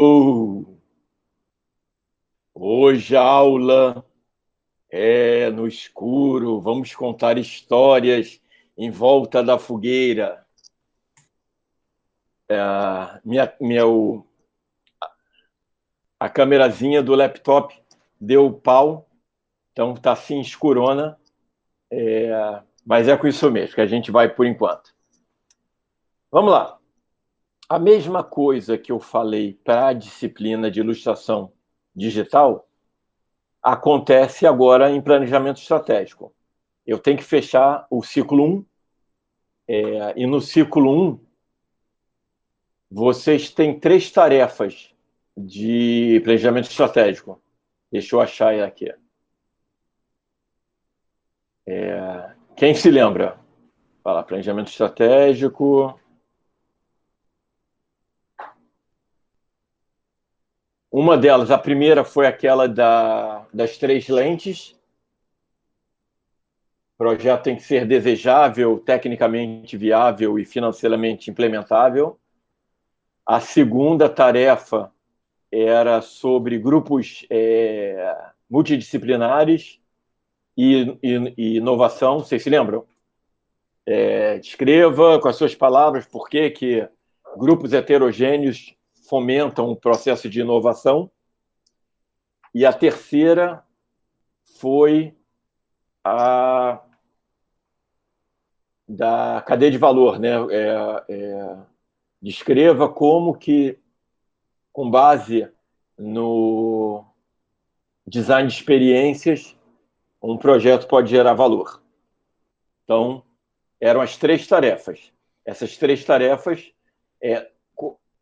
Uh, Hoje a aula é no escuro, vamos contar histórias em volta da fogueira. A câmerazinha do laptop deu pau, então está assim escurona, mas é com isso mesmo que a gente vai por enquanto. Vamos lá. A mesma coisa que eu falei para a disciplina de ilustração digital acontece agora em planejamento estratégico. Eu tenho que fechar o ciclo 1, e no ciclo 1, vocês têm 3 tarefas de planejamento estratégico. Deixa eu achar aqui. Quem se lembra? Fala, planejamento estratégico. Uma delas, a primeira foi aquela das 3 lentes. O projeto tem que ser desejável, tecnicamente viável e financeiramente implementável. A segunda tarefa era sobre grupos multidisciplinares e inovação. Vocês se lembram? Descreva com as suas palavras por que grupos heterogêneos fomentam o processo de inovação. E a terceira foi a da cadeia de valor, né? Descreva como que, com base no design de experiências, um projeto pode gerar valor. Então, eram as 3 tarefas. Essas 3 tarefas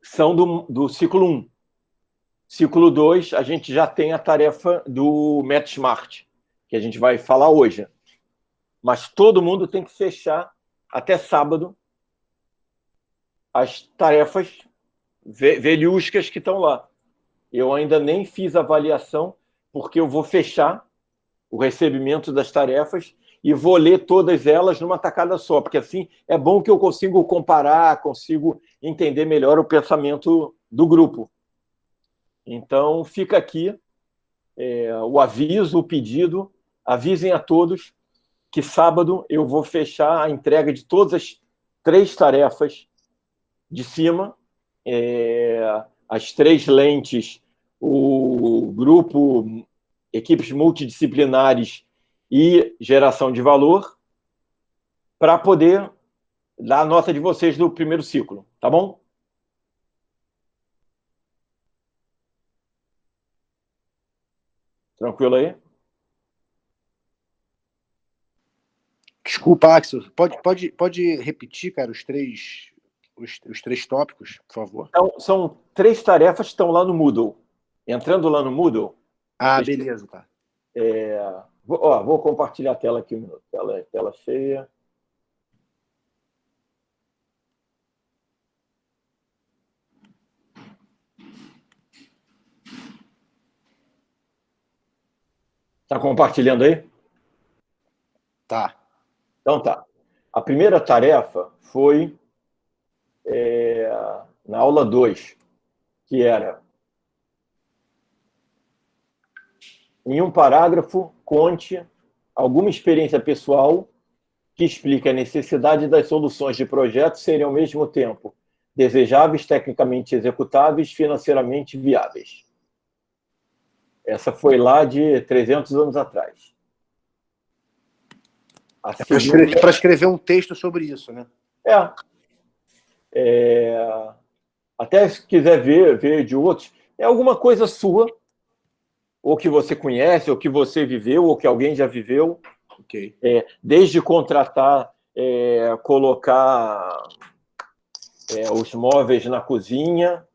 são do ciclo 1. Ciclo 2, a gente já tem a tarefa do método SMART, que a gente vai falar hoje. Mas todo mundo tem que fechar até sábado as tarefas velhuscas que estão lá. Eu ainda nem fiz avaliação, porque eu vou fechar o recebimento das tarefas e vou ler todas elas numa tacada só, porque assim é bom que eu consigo comparar, consigo entender melhor o pensamento do grupo. Então, fica aqui o aviso, o pedido, avisem a todos que sábado eu vou fechar a entrega de todas as 3 tarefas de cima, as 3 lentes, o grupo, equipes multidisciplinares e geração de valor, para poder dar a nota de vocês do primeiro ciclo, tá bom? Tranquilo aí? Desculpa, Axel. Pode repetir, cara, os três tópicos, por favor? Então, são 3 tarefas que estão lá no Moodle. Entrando lá no Moodle... Beleza, tá. Vou compartilhar a tela aqui. Tela cheia. Está compartilhando aí? Tá. Então tá. A primeira tarefa foi na aula 2, que era, em um parágrafo, conte alguma experiência pessoal que explique a necessidade das soluções de projetos serem ao mesmo tempo desejáveis, tecnicamente executáveis, financeiramente viáveis. Essa foi lá de 300 anos atrás. Para escrever um texto sobre isso, né? Até se quiser ver de outros, é alguma coisa sua, ou que você conhece, ou que você viveu, ou que alguém já viveu. Okay. Desde contratar, colocar os móveis na cozinha,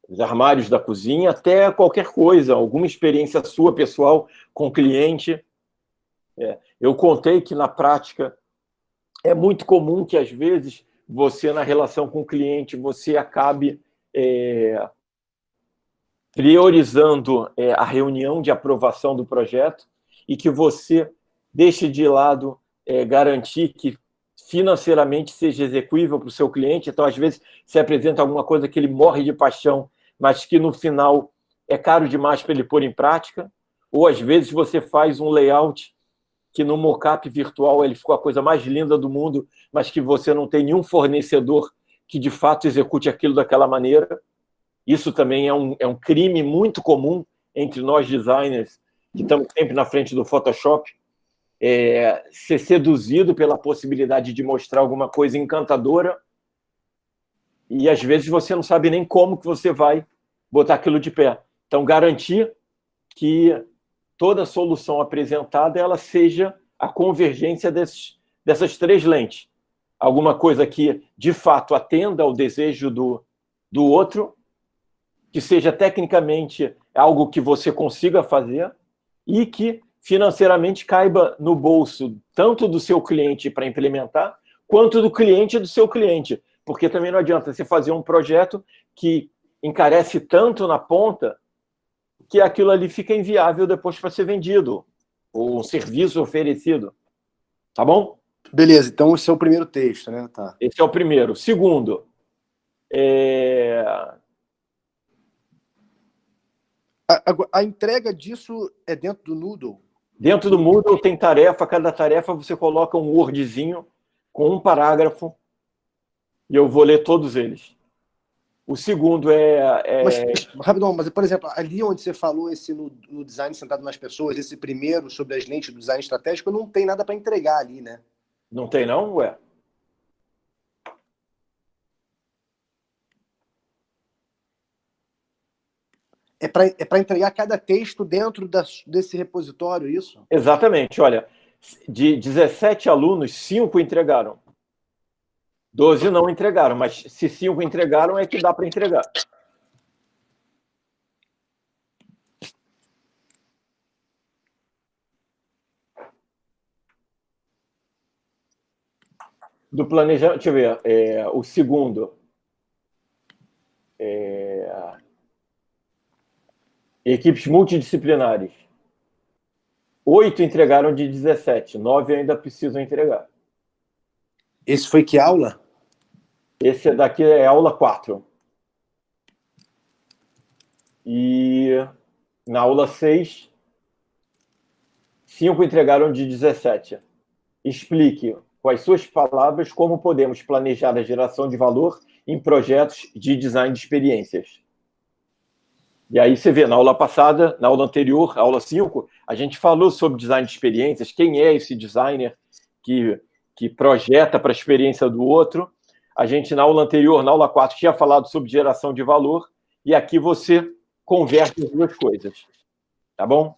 os armários da cozinha, até qualquer coisa, alguma experiência sua, pessoal, com cliente. Eu contei que, na prática, é muito comum que, às vezes, você, na relação com o cliente, você acabe priorizando a reunião de aprovação do projeto e que você deixe de lado garantir que financeiramente seja execuível para o seu cliente. Então, às vezes, você apresenta alguma coisa que ele morre de paixão, mas que no final é caro demais para ele pôr em prática. Ou, às vezes, você faz um layout que no mockup virtual ele ficou a coisa mais linda do mundo, mas que você não tem nenhum fornecedor que de fato execute aquilo daquela maneira. Isso também é um crime muito comum entre nós designers, que estamos sempre na frente do Photoshop, ser seduzido pela possibilidade de mostrar alguma coisa encantadora e às vezes você não sabe nem como que você vai botar aquilo de pé. Então, garantir que toda solução apresentada ela seja a convergência dessas três lentes. Alguma coisa que, de fato, atenda ao desejo do outro, que seja tecnicamente algo que você consiga fazer e que financeiramente caiba no bolso tanto do seu cliente para implementar, quanto do cliente do seu cliente. Porque também não adianta você fazer um projeto que encarece tanto na ponta que aquilo ali fica inviável depois para ser vendido, ou um serviço oferecido. Tá bom? Beleza, então esse é o primeiro texto, né? Tá. Esse é o primeiro. Segundo, a entrega disso é dentro do Noodle? Dentro do Moodle tem tarefa, cada tarefa você coloca um Wordzinho com um parágrafo e eu vou ler todos eles. O segundo Mas, rapidão, mas, por exemplo, ali onde você falou esse no design centrado nas pessoas, esse primeiro sobre as lentes do design estratégico, não tem nada para entregar ali, né? Não tem não, ué? É para entregar cada texto dentro desse repositório, isso? Exatamente. Olha, de 17 alunos, 5 entregaram. 12 não entregaram, mas se 5 entregaram, é que dá para entregar. Do planejamento, deixa eu ver, o segundo. Equipes multidisciplinares. 8 entregaram de 17, 9 ainda precisam entregar. Esse foi que aula? Esse daqui é aula 4. E na aula 6, 5 entregaram de 17. Explique, com as suas palavras, como podemos planejar a geração de valor em projetos de design de experiências. E aí você vê, na aula passada, na aula anterior, aula 5, a gente falou sobre design de experiências, quem é esse designer que projeta para a experiência do outro. A gente, na aula anterior, na aula 4, tinha falado sobre geração de valor, e aqui você converte as duas coisas. Tá bom?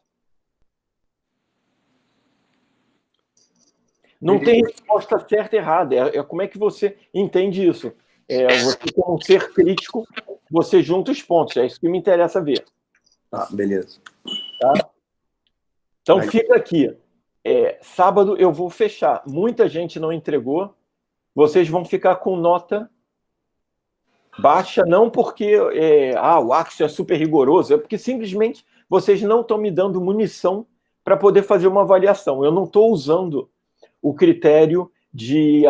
Não tem resposta certa e errada. É como é que você entende isso. Você, como um ser crítico, você junta os pontos. É isso que me interessa ver. Ah, beleza. Tá? Então, fica aqui. Sábado eu vou fechar. Muita gente não entregou. Vocês vão ficar com nota baixa, não porque o Axel é super rigoroso, é porque simplesmente vocês não estão me dando munição para poder fazer uma avaliação. Eu não estou usando o critério de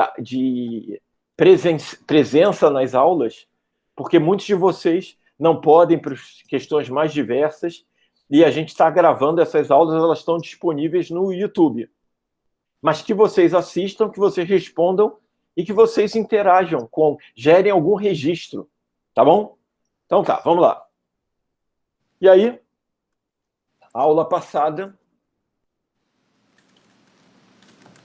presença nas aulas, porque muitos de vocês não podem por questões mais diversas, e a gente está gravando essas aulas, elas estão disponíveis no YouTube. Mas que vocês assistam, que vocês respondam e que vocês interajam, gerem algum registro, tá bom? Então tá, vamos lá. E aí, a aula passada,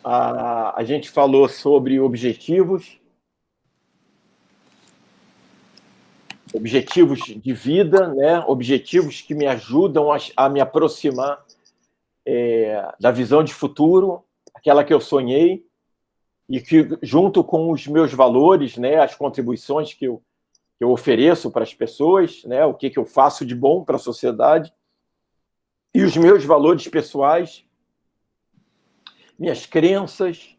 a gente falou sobre objetivos de vida, né? Objetivos que me ajudam a me aproximar da visão de futuro, aquela que eu sonhei, e que, junto com os meus valores, né, as contribuições que eu ofereço para as pessoas, né, o que eu faço de bom para a sociedade, e os meus valores pessoais, minhas crenças,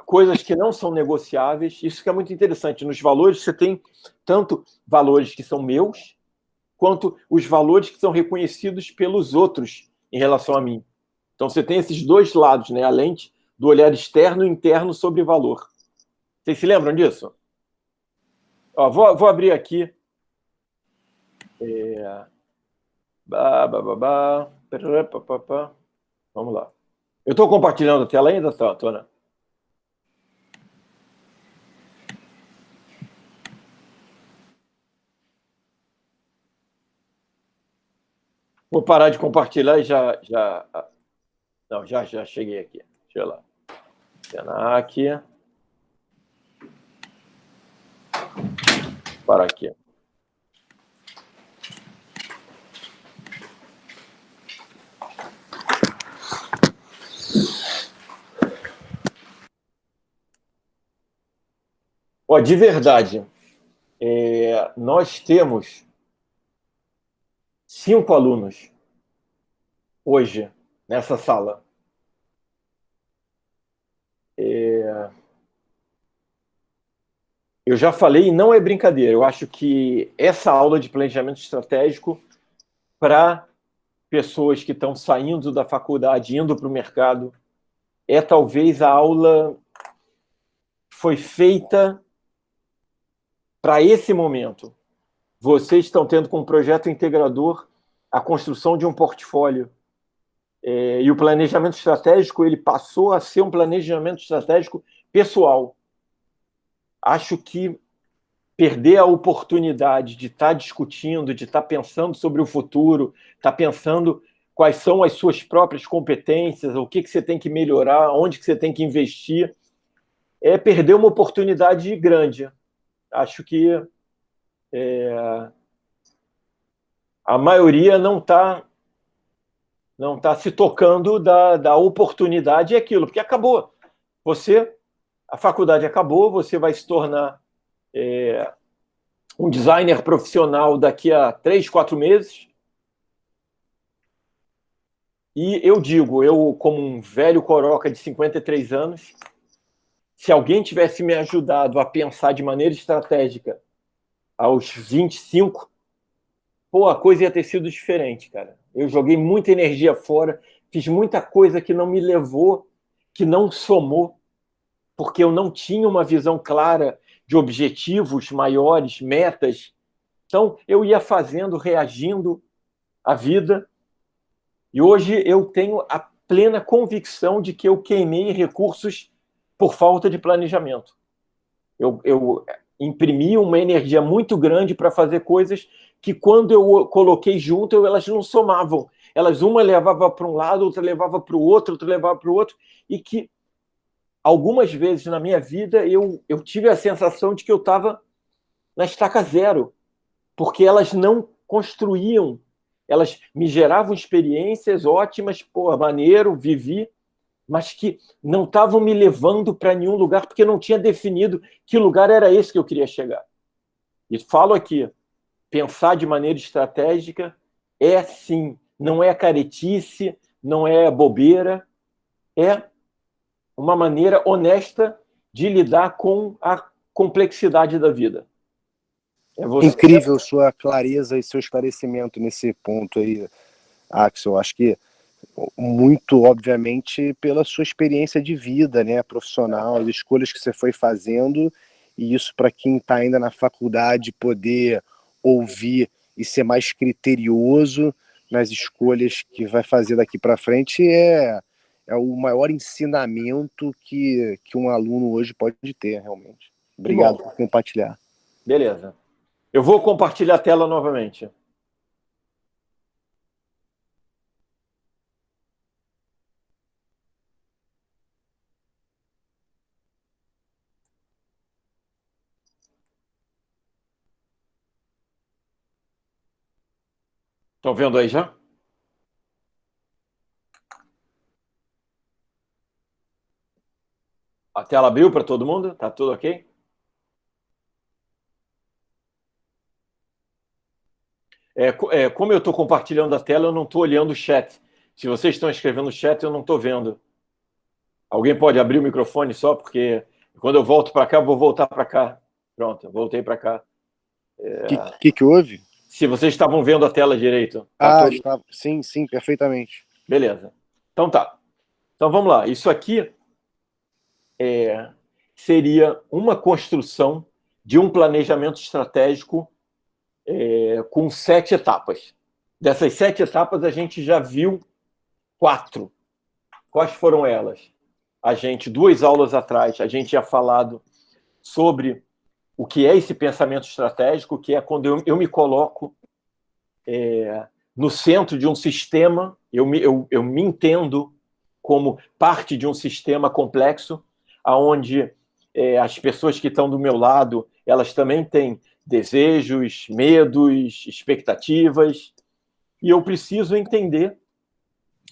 coisas que não são negociáveis. Isso que é muito interessante. Nos valores, você tem tanto valores que são meus, quanto os valores que são reconhecidos pelos outros em relação a mim. Então, você tem esses dois lados, né? Além do olhar externo e interno sobre valor. Vocês se lembram disso? Ó, vou abrir aqui. Vamos lá. Eu estou compartilhando a tela ainda, tô, né? Vou parar de compartilhar e já... Não, já cheguei aqui. Deixa eu lá. Aqui. Para aqui. Ó, de verdade, nós temos 5 alunos hoje nessa sala. Eu já falei, e não é brincadeira, eu acho que essa aula de planejamento estratégico para pessoas que estão saindo da faculdade, indo para o mercado, é talvez a aula que foi feita para esse momento. Vocês estão tendo como projeto integrador a construção de um portfólio. E o planejamento estratégico ele passou a ser um planejamento estratégico pessoal. Acho que perder a oportunidade de estar discutindo, de estar pensando sobre o futuro, estar pensando quais são as suas próprias competências, o que você tem que melhorar, onde que você tem que investir, é perder uma oportunidade grande. Acho que a maioria não está se tocando da oportunidade e aquilo, porque acabou. A faculdade acabou, você vai se tornar um designer profissional daqui a 3, 4 meses. E eu digo, eu como um velho coroca de 53 anos, se alguém tivesse me ajudado a pensar de maneira estratégica aos 25, a coisa ia ter sido diferente, cara. Eu joguei muita energia fora, fiz muita coisa que não me levou, que não somou, porque eu não tinha uma visão clara de objetivos maiores, metas. Então, eu ia fazendo, reagindo à vida. E hoje eu tenho a plena convicção de que eu queimei recursos por falta de planejamento. Eu imprimi uma energia muito grande para fazer coisas que, quando eu coloquei junto, elas não somavam. Uma levava para um lado, outra levava para o outro, outra levava para o outro, e que algumas vezes na minha vida eu tive a sensação de que eu estava na estaca zero, porque elas não construíam, elas me geravam experiências ótimas, maneiro, vivi, mas que não estavam me levando para nenhum lugar, porque não tinha definido que lugar era esse que eu queria chegar. E falo aqui, pensar de maneira estratégica sim, não é caretice, não é bobeira, é uma maneira honesta de lidar com a complexidade da vida. Incrível sua clareza e seu esclarecimento nesse ponto aí, Axel. Acho que muito, obviamente, pela sua experiência de vida, né, profissional, as escolhas que você foi fazendo, e isso, para quem está ainda na faculdade, poder ouvir e ser mais criterioso nas escolhas que vai fazer daqui para frente é o maior ensinamento que um aluno hoje pode ter, realmente. Obrigado por compartilhar. Beleza. Eu vou compartilhar a tela novamente. Estão vendo aí já? A tela abriu para todo mundo? Tá tudo ok? Como eu estou compartilhando a tela, eu não estou olhando o chat. Se vocês estão escrevendo no chat, eu não estou vendo. Alguém pode abrir o microfone só, porque quando eu volto para cá, eu vou voltar para cá. Pronto, eu voltei para cá. Que houve? Se vocês estavam vendo a tela direito. Sim, perfeitamente. Beleza. Então tá. Então vamos lá. Isso aqui seria uma construção de um planejamento estratégico com 7 etapas. Dessas 7 etapas, a gente já viu 4. Quais foram elas? 2 aulas atrás, a gente tinha falado sobre o que é esse pensamento estratégico, que é quando eu me coloco no centro de um sistema, eu me entendo como parte de um sistema complexo, onde as pessoas que estão do meu lado, elas também têm desejos, medos, expectativas, e eu preciso entender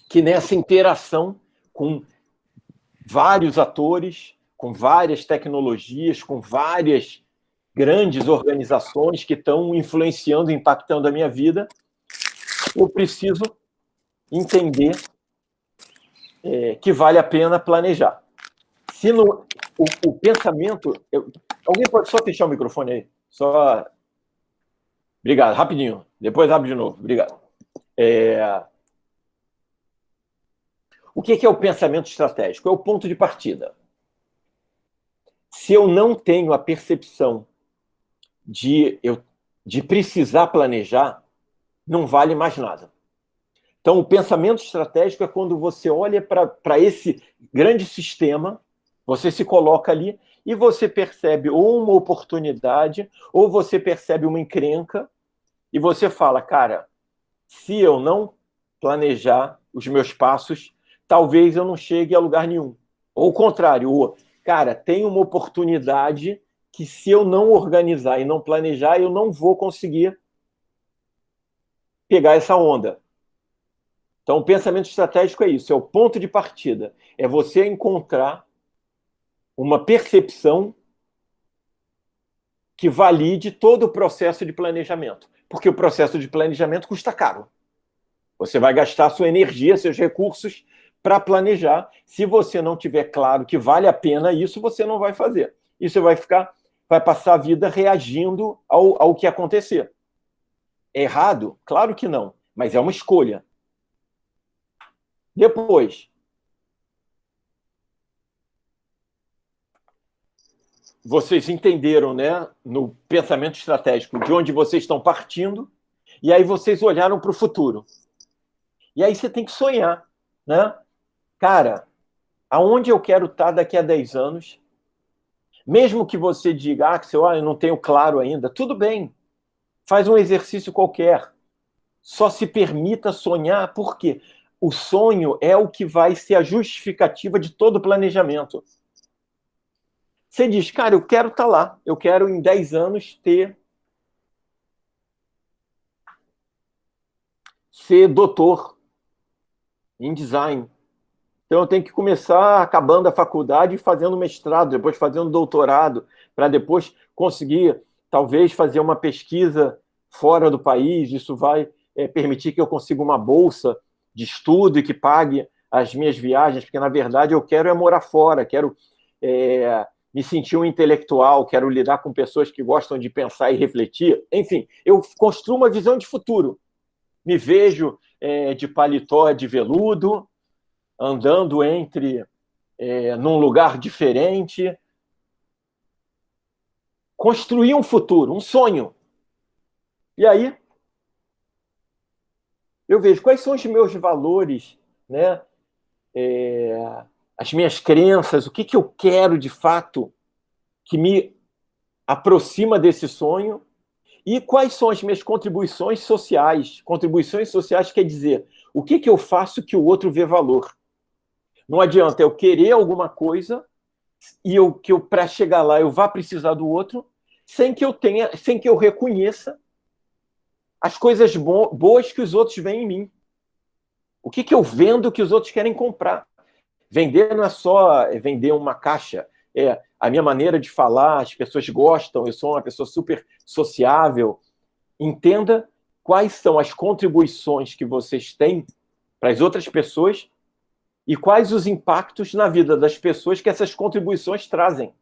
que nessa interação com vários atores, com várias tecnologias, com várias grandes organizações que estão influenciando, impactando a minha vida, eu preciso entender que vale a pena planejar. Se o pensamento... alguém pode só fechar o microfone aí? Só... Obrigado, rapidinho. Depois abre de novo. Obrigado. O que é o pensamento estratégico? É o ponto de partida. Se eu não tenho a percepção de precisar planejar, não vale mais nada. Então, o pensamento estratégico é quando você olha para esse grande sistema, você se coloca ali e você percebe ou uma oportunidade, ou você percebe uma encrenca, e você fala, cara, se eu não planejar os meus passos, talvez eu não chegue a lugar nenhum. Ou o contrário, cara, tem uma oportunidade que se eu não organizar e não planejar, eu não vou conseguir pegar essa onda. Então, o pensamento estratégico é isso, é o ponto de partida. É você encontrar uma percepção que valide todo o processo de planejamento. Porque o processo de planejamento custa caro. Você vai gastar sua energia, seus recursos para planejar. Se você não tiver claro que vale a pena isso, você não vai fazer. E você vai passar a vida reagindo ao que acontecer. É errado? Claro que não, mas é uma escolha. Depois, vocês entenderam, né, no pensamento estratégico de onde vocês estão partindo, e aí vocês olharam para o futuro. E aí você tem que sonhar, né? Cara, aonde eu quero estar daqui a 10 anos? Mesmo que você diga, Axel, eu não tenho claro ainda, tudo bem. Faz um exercício qualquer. Só se permita sonhar, porque o sonho é o que vai ser a justificativa de todo o planejamento. Você diz, cara, eu quero estar lá. Eu quero, em 10 anos, ser doutor em design. Então, eu tenho que começar acabando a faculdade e fazendo mestrado, depois fazendo doutorado, para depois conseguir, talvez, fazer uma pesquisa fora do país. Isso vai permitir que eu consiga uma bolsa de estudo e que pague as minhas viagens, porque, na verdade, eu quero morar fora, quero me sentir um intelectual, quero lidar com pessoas que gostam de pensar e refletir. Enfim, eu construo uma visão de futuro. Me vejo de paletó de veludo, andando num lugar diferente. Construir um futuro, um sonho. E aí, eu vejo quais são os meus valores, né? As minhas crenças, o que eu quero de fato que me aproxima desse sonho e quais são as minhas contribuições sociais. Contribuições sociais quer dizer o que eu faço que o outro vê valor. Não adianta eu querer alguma coisa e para chegar lá eu vá precisar do outro sem que eu reconheça as coisas boas que os outros veem em mim. O que eu vendo que os outros querem comprar. Vender não é só vender uma caixa. É a minha maneira de falar, as pessoas gostam, eu sou uma pessoa super sociável. Entenda quais são as contribuições que vocês têm para as outras pessoas e quais os impactos na vida das pessoas que essas contribuições trazem.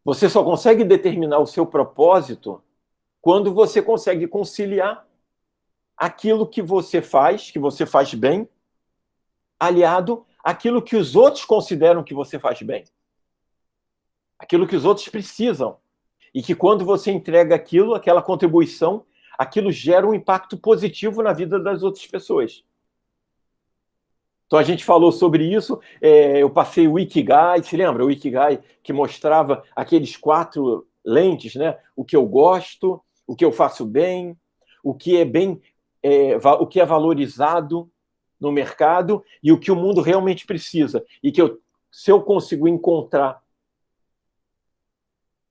Você só consegue determinar o seu propósito quando você consegue conciliar aquilo que você faz bem, aliado aquilo que os outros consideram que você faz bem. Aquilo que os outros precisam. E que quando você entrega aquilo, aquela contribuição, aquilo gera um impacto positivo na vida das outras pessoas. Então a gente falou sobre isso, eu passei o Ikigai, se lembra? O Ikigai que mostrava aqueles 4 lentes, né? O que eu gosto, o que eu faço bem, o que o que é valorizado no mercado e o que o mundo realmente precisa. E que se eu consigo encontrar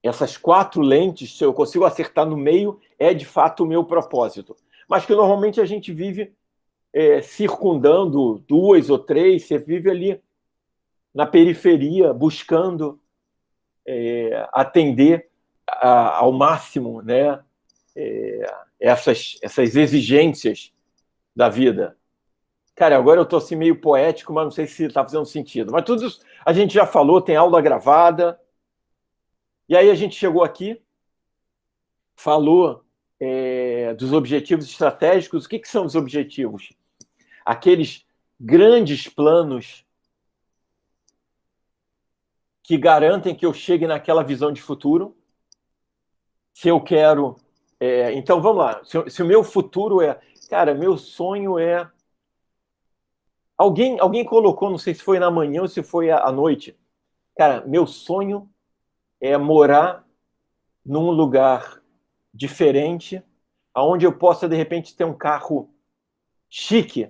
essas 4 lentes, se eu consigo acertar no meio, é de fato o meu propósito. Mas que normalmente a gente vive circundando 2 ou 3, você vive ali na periferia, buscando atender ao máximo, né, essas exigências da vida. Cara, agora eu estou assim meio poético, mas não sei se está fazendo sentido. Mas tudo isso a gente já falou, tem aula gravada. E aí a gente chegou aqui, falou dos objetivos estratégicos. O que são os objetivos? Aqueles grandes planos que garantem que eu chegue naquela visão de futuro. Se eu quero... então, vamos lá. Se o meu futuro Cara, meu sonho é... Alguém colocou, não sei se foi na manhã ou se foi à noite. Cara, meu sonho é morar num lugar diferente, onde eu possa, de repente, ter um carro chique,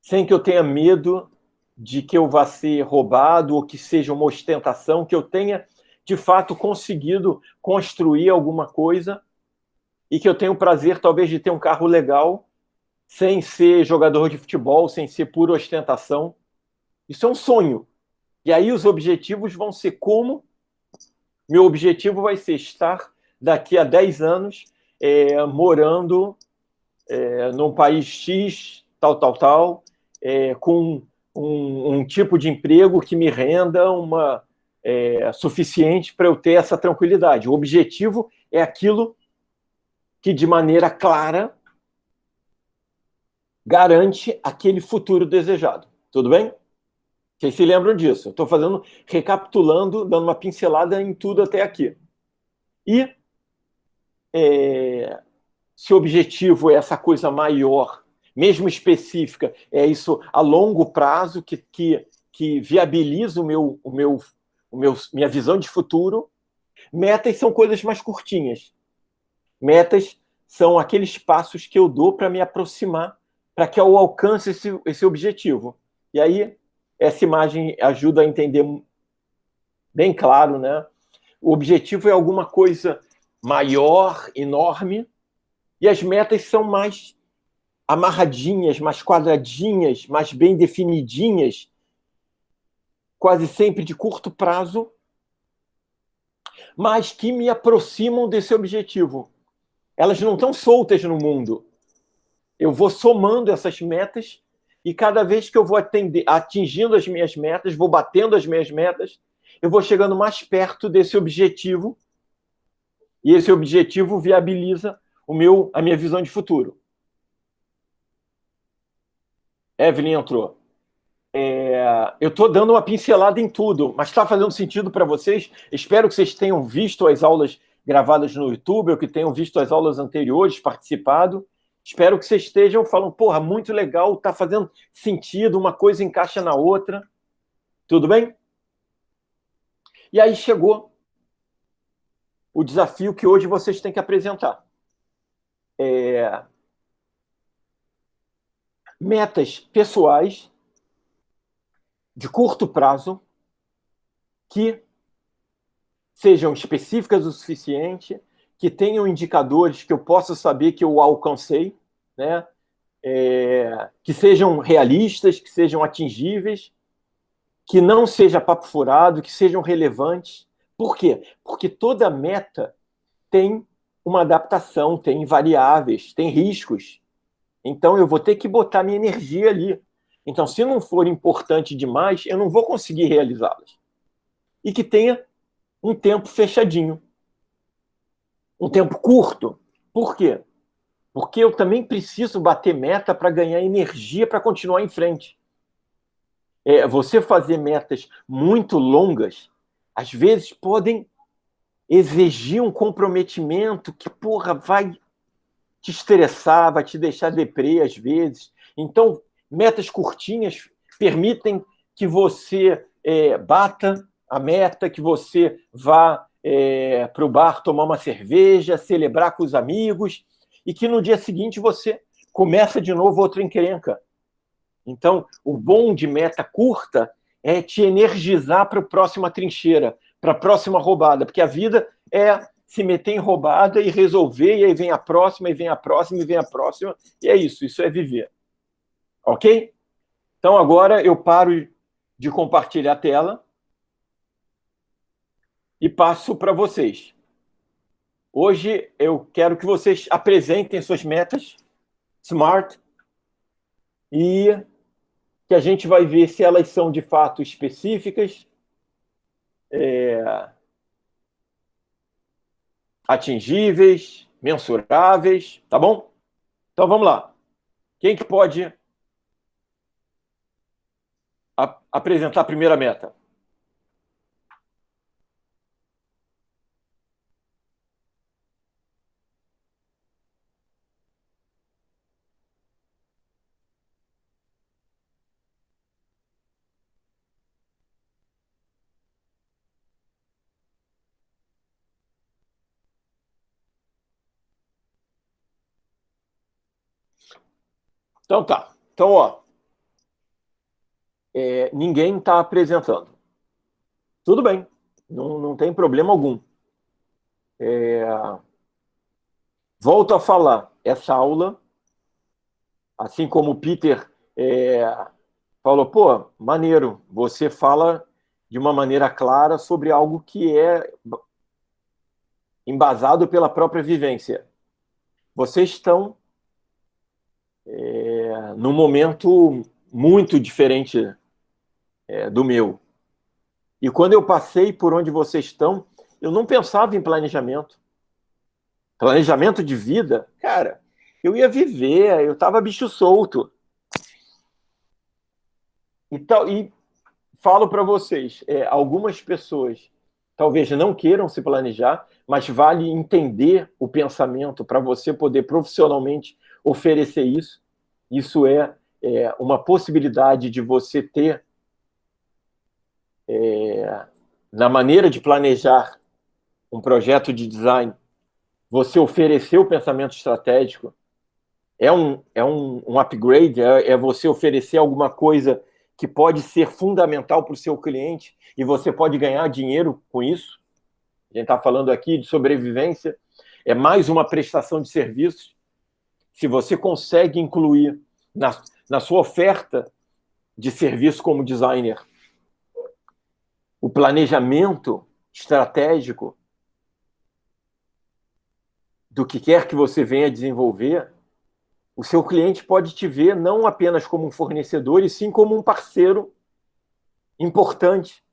sem que eu tenha medo de que eu vá ser roubado ou que seja uma ostentação, que eu tenha, de fato, conseguido construir alguma coisa e que eu tenha o prazer, talvez, de ter um carro legal, sem ser jogador de futebol, sem ser pura ostentação. Isso é um sonho. E aí os objetivos vão ser como... Meu objetivo vai ser estar, daqui a 10 anos, morando num país X, tal, com um tipo de emprego que me renda suficiente para eu ter essa tranquilidade. O objetivo é aquilo que, de maneira clara, garante aquele futuro desejado. Tudo bem? Vocês se lembram disso? Eu estou recapitulando, dando uma pincelada em tudo até aqui. E se o objetivo é essa coisa maior, mesmo específica, é isso a longo prazo que viabiliza minha visão de futuro, metas são coisas mais curtinhas. Metas são aqueles passos que eu dou para me aproximar, para que eu alcance esse objetivo. E aí, essa imagem ajuda a entender bem claro, né? O objetivo é alguma coisa maior, enorme, e as metas são mais amarradinhas, mais quadradinhas, mais bem definidinhas, quase sempre de curto prazo, mas que me aproximam desse objetivo. Elas não estão soltas no mundo. Eu vou somando essas metas e cada vez que eu vou atingindo as minhas metas, vou batendo as minhas metas, eu vou chegando mais perto desse objetivo e esse objetivo viabiliza a minha visão de futuro. Evelyn entrou. Eu estou dando uma pincelada em tudo, mas está fazendo sentido para vocês? Espero que vocês tenham visto as aulas gravadas no YouTube ou que tenham visto as aulas anteriores, participado. Espero que vocês estejam falando, porra, muito legal, está fazendo sentido, uma coisa encaixa na outra. Tudo bem? E aí chegou o desafio que hoje vocês têm que apresentar. Metas pessoais de curto prazo que sejam específicas o suficiente, que tenham indicadores que eu possa saber que eu alcancei, né? Que sejam realistas, que sejam atingíveis, que não seja papo furado, que sejam relevantes. Por quê? Porque toda meta tem uma adaptação, tem variáveis, tem riscos. Então, eu vou ter que botar minha energia ali. Então, se não for importante demais, eu não vou conseguir realizá-las. E que tenha um tempo fechadinho. Um tempo curto. Por quê? Porque eu também preciso bater meta para ganhar energia para continuar em frente. você fazer metas muito longas, às vezes podem exigir um comprometimento que, porra, vai te estressar, vai te deixar deprê às vezes. Então, metas curtinhas permitem que você bata a meta, que você vá para o bar tomar uma cerveja, celebrar com os amigos, e que no dia seguinte você começa de novo outra encrenca. Então, o bom de meta curta é te energizar para a próxima trincheira, para a próxima roubada, porque a vida é se meter em roubada e resolver, e aí vem a próxima, e vem a próxima, e vem a próxima, e é isso é viver. Ok? Então, agora eu paro de compartilhar a tela e passo para vocês. Hoje eu quero que vocês apresentem suas metas SMART e que a gente vai ver se elas são de fato específicas, atingíveis, mensuráveis, tá bom? Então vamos lá. Quem que pode apresentar a primeira meta? Então tá. Então, ó, ninguém está apresentando. Tudo bem, não tem problema algum. Volto a falar, essa aula, assim como o Peter falou, pô, maneiro, você fala de uma maneira clara sobre algo que é embasado pela própria vivência. Vocês estão num momento muito diferente do meu. E quando eu passei por onde vocês estão, eu não pensava em planejamento. Planejamento de vida, cara, eu ia viver, eu estava bicho solto. E falo para vocês, algumas pessoas talvez não queiram se planejar, mas vale entender o pensamento para você poder profissionalmente oferecer isso. Isso é uma possibilidade de você ter, na maneira de planejar um projeto de design, você oferecer o pensamento estratégico, é um upgrade, você oferecer alguma coisa que pode ser fundamental para o seu cliente e você pode ganhar dinheiro com isso. A gente está falando aqui de sobrevivência, é mais uma prestação de serviços. Se você consegue incluir na sua oferta de serviço como designer o planejamento estratégico do que quer que você venha desenvolver, o seu cliente pode te ver não apenas como um fornecedor, e sim como um parceiro importante.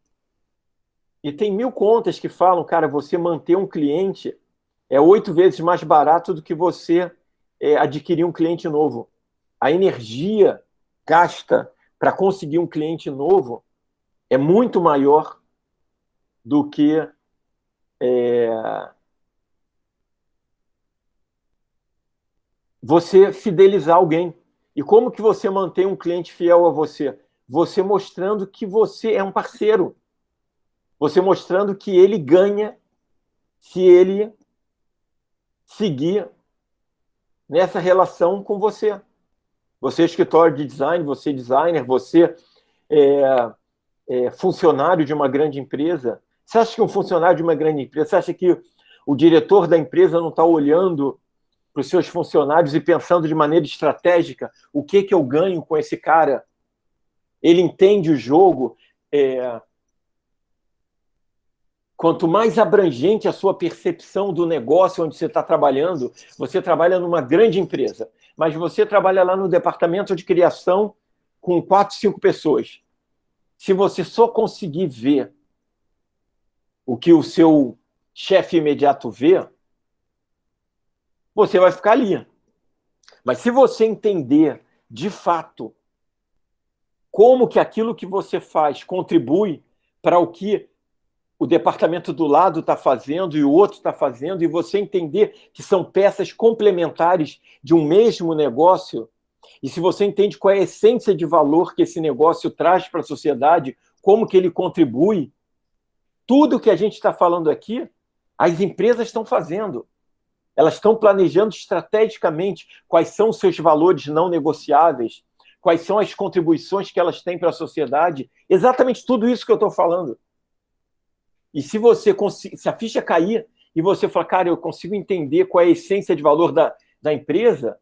E tem 1000 contas que falam, cara, você manter um cliente é 8 vezes mais barato do que você adquirir um cliente novo. A energia gasta para conseguir um cliente novo é muito maior do que você fidelizar alguém. E como que você mantém um cliente fiel a você? Você mostrando que você é um parceiro. Você mostrando que ele ganha se ele seguir nessa relação com você. Você é escritório de design, você é designer, você é funcionário de uma grande empresa. Você acha que um funcionário de uma grande empresa, você acha que o diretor da empresa não está olhando para os seus funcionários e pensando de maneira estratégica o que eu ganho com esse cara? Ele entende o jogo. Quanto mais abrangente a sua percepção do negócio onde você está trabalhando, você trabalha numa grande empresa, mas você trabalha lá no departamento de criação com 4, 5 pessoas. Se você só conseguir ver o que o seu chefe imediato vê, você vai ficar ali. Mas se você entender, de fato, como que aquilo que você faz contribui para o que o departamento do lado está fazendo e o outro está fazendo, e você entender que são peças complementares de um mesmo negócio, e se você entende qual é a essência de valor que esse negócio traz para a sociedade, como que ele contribui, tudo que a gente está falando aqui, as empresas estão fazendo. Elas estão planejando estrategicamente quais são os seus valores não negociáveis, quais são as contribuições que elas têm para a sociedade, exatamente tudo isso que eu estou falando. E se você se a ficha cair e você falar, cara, eu consigo entender qual é a essência de valor da empresa,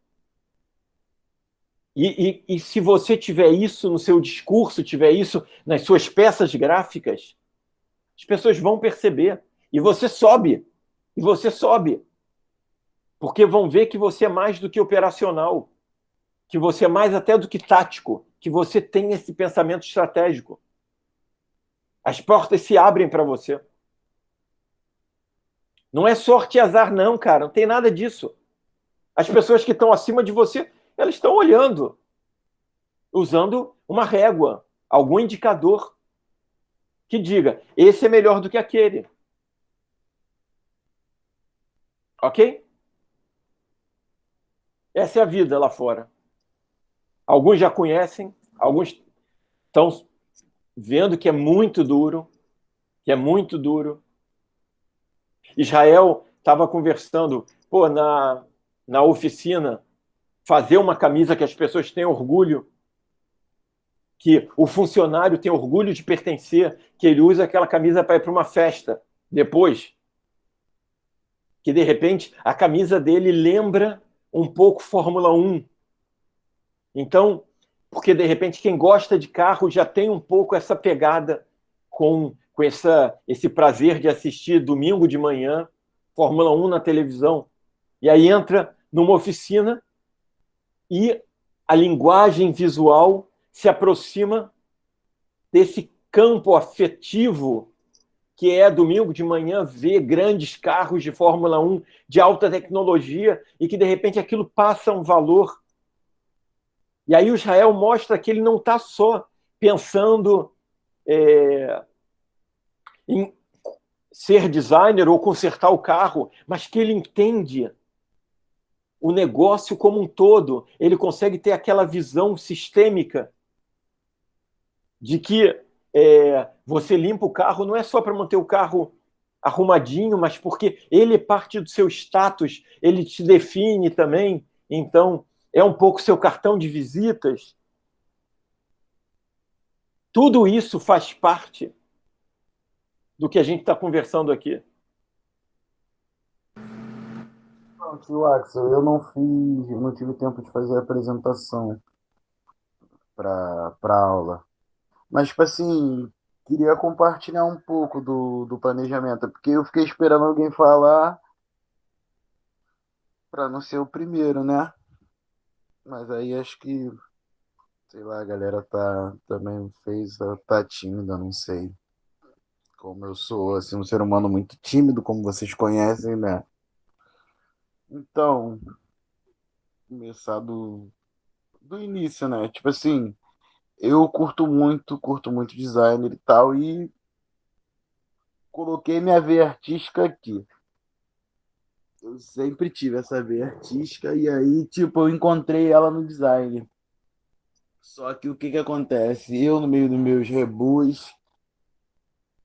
e se você tiver isso no seu discurso, tiver isso nas suas peças gráficas, as pessoas vão perceber. E você sobe. E você sobe. Porque vão ver que você é mais do que operacional, que você é mais até do que tático, que você tem esse pensamento estratégico. As portas se abrem para você. Não é sorte e azar, não, cara. Não tem nada disso. As pessoas que estão acima de você, elas estão olhando, usando uma régua, algum indicador que diga, esse é melhor do que aquele. Ok? Essa é a vida lá fora. Alguns já conhecem, alguns estão vendo que é muito duro, que é muito duro. Israel estava conversando, pô, na oficina, fazer uma camisa que as pessoas tenham orgulho, que o funcionário tem orgulho de pertencer, que ele usa aquela camisa para ir para uma festa depois, que de repente a camisa dele lembra um pouco Fórmula 1. Então, porque de repente quem gosta de carro já tem um pouco essa pegada com esse prazer de assistir domingo de manhã Fórmula 1 na televisão. E aí entra numa oficina e a linguagem visual se aproxima desse campo afetivo que é domingo de manhã ver grandes carros de Fórmula 1 de alta tecnologia e que de repente aquilo passa um valor. E aí o Israel mostra que ele não está só pensando em ser designer ou consertar o carro, mas que ele entende o negócio como um todo. Ele consegue ter aquela visão sistêmica de que você limpa o carro não é só para manter o carro arrumadinho, mas porque ele é parte do seu status, ele te define também. Então, é um pouco seu cartão de visitas. Tudo isso faz parte do que a gente está conversando aqui. Não, tio Axel, eu não tive tempo de fazer a apresentação para aula. Mas, tipo assim, queria compartilhar um pouco do planejamento, porque eu fiquei esperando alguém falar para não ser o primeiro, né? Mas aí acho que, sei lá, a galera também tá tímida, não sei. Como eu sou, assim, um ser humano muito tímido, como vocês conhecem, né? Então, começar do início, né? Tipo assim, eu curto muito designer e tal, e coloquei minha veia artística aqui. Eu sempre tive essa veia artística, e aí, tipo, eu encontrei ela no design. Só que o que que acontece? Eu, no meio dos meus rebus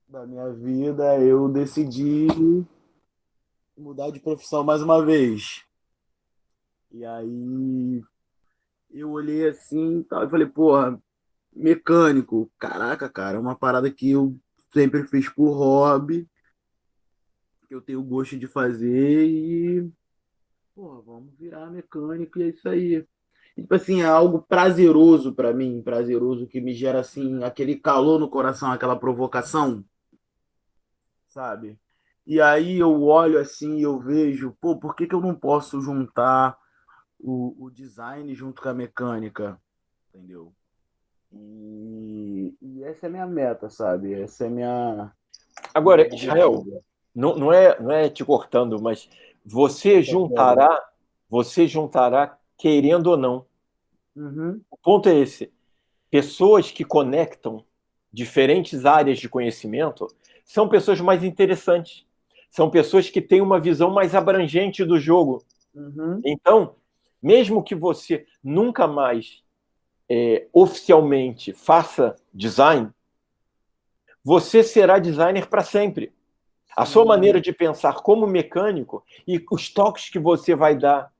da minha vida, eu decidi mudar de profissão mais uma vez. E aí eu olhei assim e tal, e falei, porra, mecânico, caraca, cara, é uma parada que eu sempre fiz por hobby, que eu tenho gosto de fazer e, porra, vamos virar mecânico e é isso aí. E, tipo assim, é algo prazeroso pra mim, prazeroso que me gera assim aquele calor no coração, aquela provocação, sabe? E aí eu olho assim e eu vejo, pô, por que que eu não posso juntar o design junto com a mecânica, entendeu? E essa é a minha meta, sabe? Essa é a minha Agora, Israel, objetivo. não é te cortando, mas você juntará querendo ou não. Uhum. O ponto é esse. pessoas que conectam diferentes áreas de conhecimento são pessoas mais interessantes. São pessoas que têm uma visão mais abrangente do jogo. Então, mesmo que você nunca mais oficialmente faça design, você será designer para sempre. A sua maneira de pensar como mecânico e os toques que você vai dar,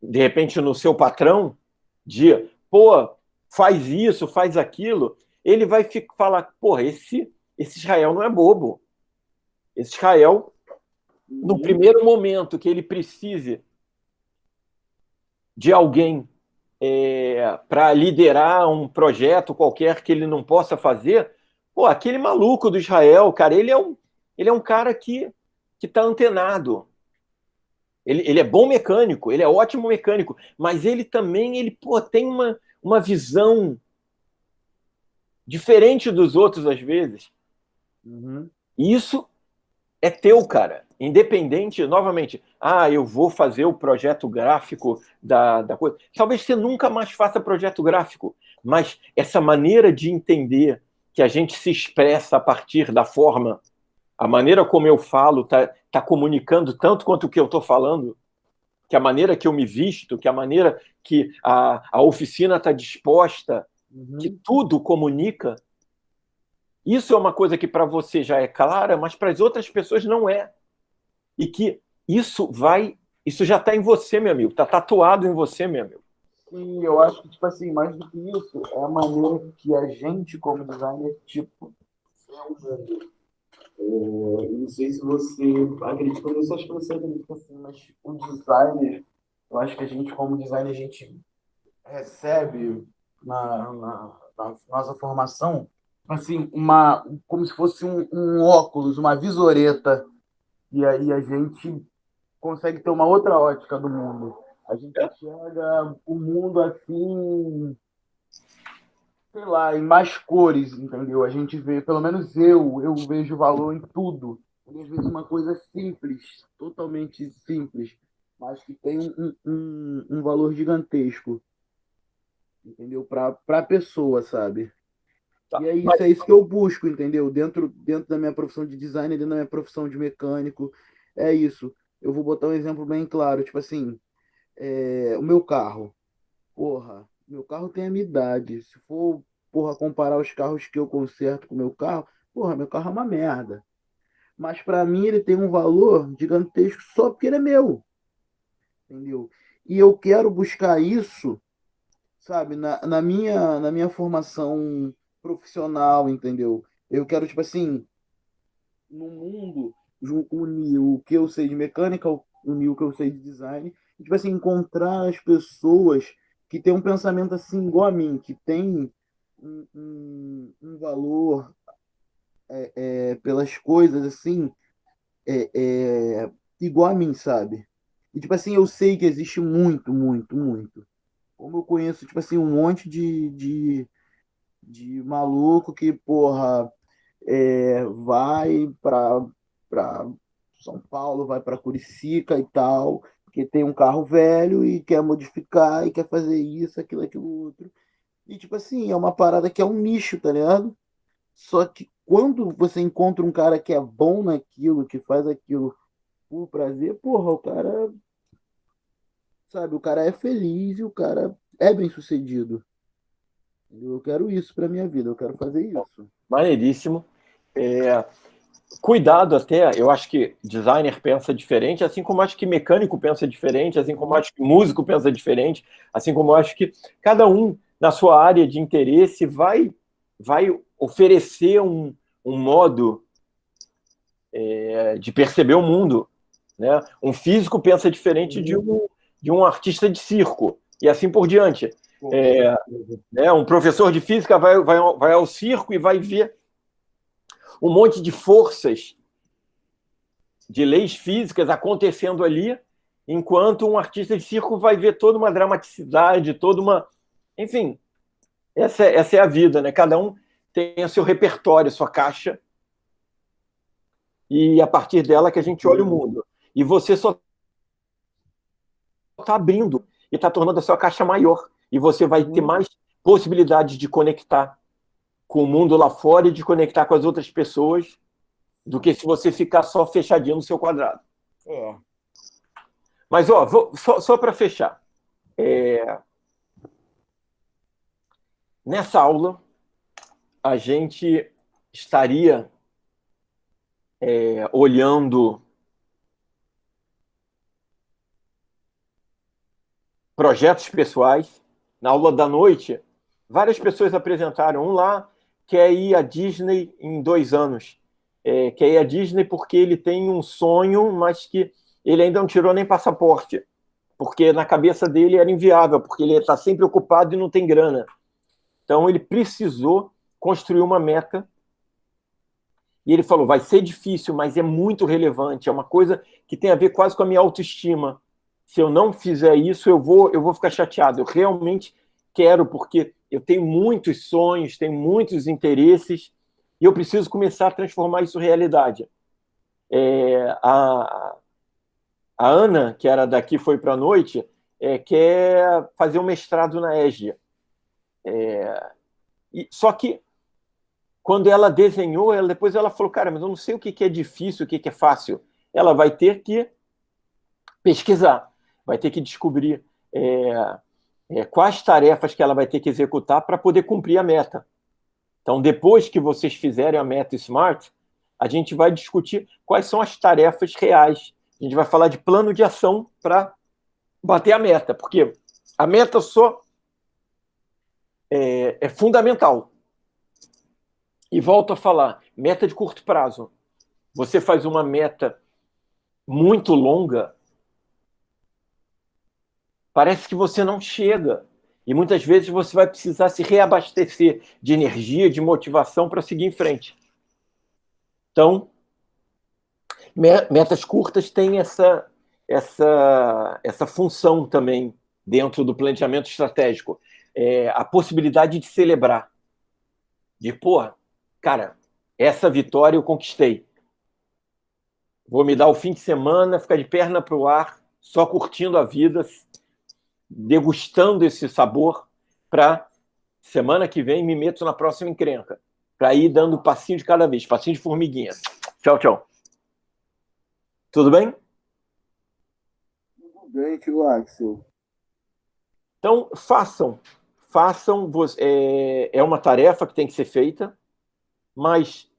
de repente, no seu patrão, de, pô, faz isso, faz aquilo, ele vai falar, porra, esse Israel não é bobo. Esse Israel, no primeiro momento que ele precise de alguém para liderar um projeto qualquer que ele não possa fazer, pô, aquele maluco do Israel, cara, ele é um cara que está antenado. Ele é bom mecânico, ele é ótimo mecânico, mas ele também tem uma visão diferente dos outros, às vezes. E isso é teu, cara. Independente, novamente, eu vou fazer o projeto gráfico da coisa. Talvez você nunca mais faça projeto gráfico, mas essa maneira de entender que a gente se expressa a partir da forma, a maneira como eu falo tá comunicando tanto quanto o que eu estou falando, que a maneira que eu me visto, que a maneira que a oficina está disposta, que tudo comunica. Isso é uma coisa que para você já é clara, mas para as outras pessoas não é. E que isso já está em você, meu amigo. Está tatuado em você, meu amigo. Sim, eu acho que, tipo assim, mais do que isso, é a maneira que a gente, como designer, tipo, é o mundo. Não sei se você acredita nisso, acho que você acredita assim, mas o designer, eu acho que a gente, como designer, a gente recebe na nossa formação, assim, como se fosse um óculos, uma visoreta, e aí a gente consegue ter uma outra ótica do mundo. A gente enxerga o mundo assim, sei lá, em mais cores, entendeu? A gente vê, pelo menos eu vejo valor em tudo. E às vezes uma coisa simples, totalmente simples, mas que tem um valor gigantesco, entendeu? Para a pessoa, sabe? Tá. E é isso que eu busco, entendeu? Dentro da minha profissão de designer, dentro da minha profissão de mecânico, é isso. Eu vou botar um exemplo bem claro, tipo assim, o meu carro. Porra, meu carro tem a minha idade. Se for, porra, comparar os carros que eu conserto com o meu carro, porra, meu carro é uma merda. Mas para mim ele tem um valor gigantesco só porque ele é meu, entendeu? E eu quero buscar isso, sabe, na minha formação profissional, entendeu? Eu quero, tipo assim, no mundo, unir o que eu sei de mecânica, unir o que eu sei de design, e, tipo assim, encontrar as pessoas que têm um pensamento assim igual a mim, que tem um valor pelas coisas assim, é, igual a mim, sabe? E tipo assim, eu sei que existe muito, muito, muito. Como eu conheço, tipo assim, um monte de maluco que, porra, vai para São Paulo, vai para Curicica e tal, que tem um carro velho e quer modificar e quer fazer isso, aquilo outro. E tipo assim, é uma parada que é um nicho, tá ligado? Só que quando você encontra um cara que é bom naquilo, que faz aquilo por prazer, porra, o cara, sabe, o cara é feliz e o cara é bem-sucedido. Eu quero isso pra minha vida, eu quero fazer isso. Maneiríssimo. Cuidado até, eu acho que designer pensa diferente, assim como acho que mecânico pensa diferente, assim como acho que músico pensa diferente, assim como acho que cada um na sua área de interesse vai oferecer um modo de perceber o mundo, né? Um físico pensa diferente de um artista de circo e assim por diante. Um professor de física vai ao circo e vai ver um monte de forças, de leis físicas acontecendo ali, enquanto um artista de circo vai ver toda uma dramaticidade, toda uma... Enfim, essa é a vida, né? Cada um tem o seu repertório, sua caixa, e a partir dela que a gente olha o mundo. E você só está abrindo e está tornando a sua caixa maior. E você vai ter mais possibilidade de conectar com o mundo lá fora e de conectar com as outras pessoas do que se você ficar só fechadinho no seu quadrado. Mas, só para fechar. Nessa aula, a gente estaria olhando projetos pessoais. Na aula da noite, várias pessoas apresentaram. Um lá quer ir à Disney em 2 anos. Quer ir à Disney porque ele tem um sonho, mas que ele ainda não tirou nem passaporte, porque na cabeça dele era inviável, porque ele está sempre ocupado e não tem grana. Então, ele precisou construir uma meta. E ele falou, vai ser difícil, mas é muito relevante. É uma coisa que tem a ver quase com a minha autoestima. Se eu não fizer isso, eu vou ficar chateado. Eu realmente quero, porque eu tenho muitos sonhos, tenho muitos interesses, e eu preciso começar a transformar isso em realidade. A Ana, que era daqui, foi para a noite, quer fazer um mestrado na ESG. Só que, quando ela desenhou, depois ela falou, cara, mas eu não sei o que é difícil, o que é fácil. Ela vai ter que pesquisar, vai ter que descobrir quais tarefas que ela vai ter que executar para poder cumprir a meta. Então, depois que vocês fizerem a meta SMART, a gente vai discutir quais são as tarefas reais. A gente vai falar de plano de ação para bater a meta, porque a meta só é fundamental. E volto a falar, meta de curto prazo. Você faz uma meta muito longa, parece que você não chega. E muitas vezes você vai precisar se reabastecer de energia, de motivação para seguir em frente. Então, metas curtas têm essa função também dentro do planejamento estratégico. A possibilidade de celebrar. De, cara, essa vitória eu conquistei. Vou me dar o fim de semana, ficar de perna para o ar, só curtindo a vida, degustando esse sabor, para semana que vem me meto na próxima encrenca, para ir dando passinho de cada vez, passinho de formiguinha. Tchau, tchau. Tudo bem? Tudo bem, tio Axel. Então, façam. É uma tarefa que tem que ser feita, mas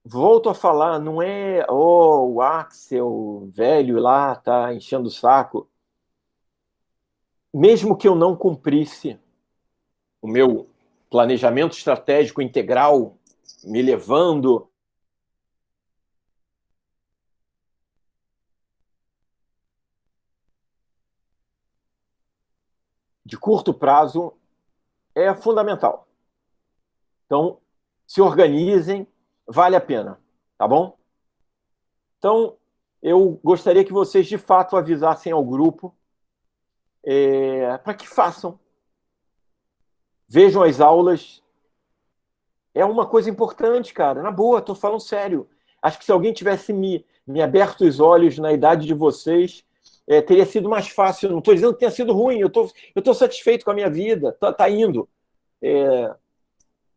volto a falar, não é o Axel velho lá tá enchendo o saco. Mesmo que eu não cumprisse o meu planejamento estratégico integral, me levando de curto prazo, é fundamental. Então, se organizem, vale a pena, tá bom? Então, eu gostaria que vocês, de fato, avisassem ao grupo para que façam. Vejam as aulas. É uma coisa importante, cara. Na boa, estou falando sério. Acho que se alguém tivesse me aberto os olhos na idade de vocês, teria sido mais fácil. Não estou dizendo que tenha sido ruim. Eu tô satisfeito com a minha vida. Tá indo.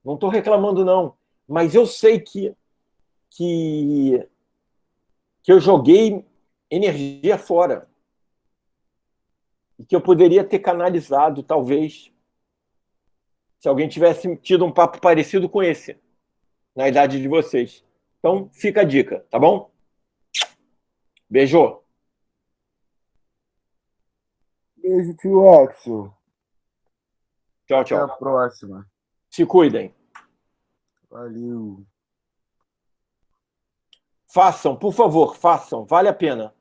Não estou reclamando, não. Mas eu sei que eu joguei energia fora. E que eu poderia ter canalizado, talvez, se alguém tivesse tido um papo parecido com esse, na idade de vocês. Então, fica a dica, tá bom? Beijo. Beijo, tio Axel. Tchau, Até tchau. a próxima. Se cuidem. Valeu. Façam, por favor, façam. Vale a pena.